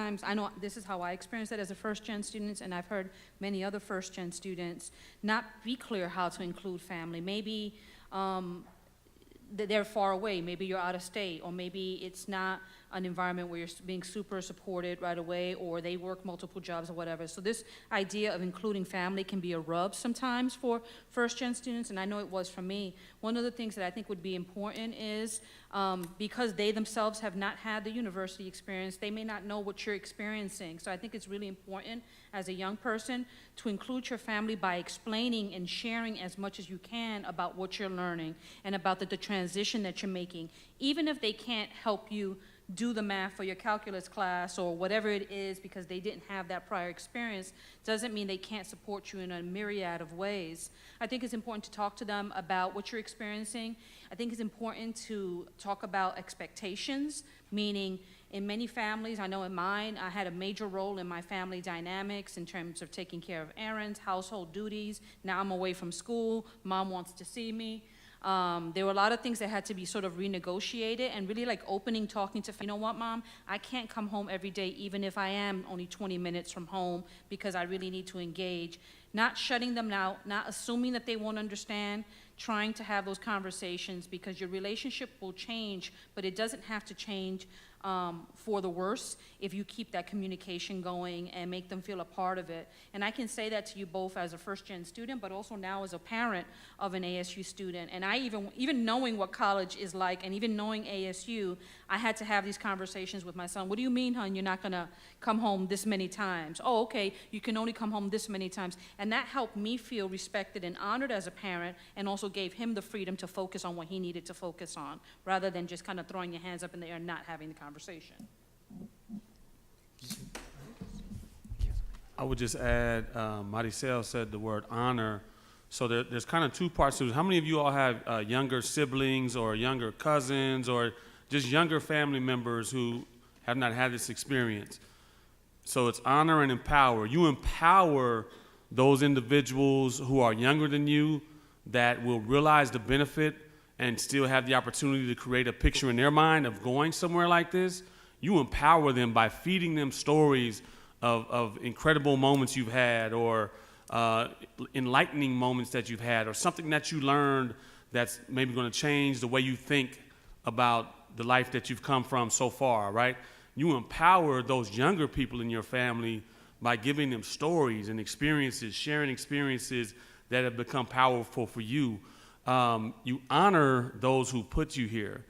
Times, I know this is how I experienced it as a first-gen student, and I've heard many other first-gen students not be clear how to include family. Maybe they're far away, maybe you're out of state, or maybe it's not an environment where you're being super supported right away, or they work multiple jobs or whatever. So this idea of including family can be a rub sometimes for first-gen students, and I know it was for me. One of the things that I think would be important is because they themselves have not had the university experience, they may not know what you're experiencing. So I think it's really important as a young person to include your family by explaining and sharing as much as you can about what you're learning and about the transition that you're making. Even if they can't help you do the math for your calculus class or whatever it is because they didn't have that prior experience, doesn't mean they can't support you in a myriad of ways. I think it's important to talk to them about what you're experiencing. I think it's important to talk about expectations, meaning in many families, I know in mine, I had a major role in my family dynamics in terms of taking care of errands, household duties. Now I'm away from school, mom wants to see me. There were a lot of things that had to be sort of renegotiated and really like talking to, you know what, Mom, I can't come home every day even if I am only 20 minutes from home because I really need to engage. Not shutting them out, not assuming that they won't understand, trying to have those conversations because your relationship will change, but it doesn't have to change for the worse if you keep that communication going and make them feel a part of it. And I can say that to you both as a first-gen student, but also now as a parent of an ASU student. And I even knowing what college is like and even knowing ASU, I had to have these conversations with my son. What do you mean, hon, you're not gonna come home this many times? Oh, okay, you can only come home this many times. And that helped me feel respected and honored as a parent, and also gave him the freedom to focus on what he needed to focus on, rather than just kind of throwing your hands up in the air and not having the conversation. I would just add, Maricel said the word honor. So there's kind of two parts to it. How many of you all have younger siblings or younger cousins or just younger family members who have not had this experience? So it's honor and empower. You empower those individuals who are younger than you that will realize the benefit and still have the opportunity to create a picture in their mind of going somewhere like this. You empower them by feeding them stories of incredible moments you've had, or enlightening moments that you've had, or something that you learned that's maybe going to change the way you think about the life that you've come from so far, right? You empower those younger people in your family by giving them stories and experiences, sharing experiences that have become powerful for you. You honor those who put you here.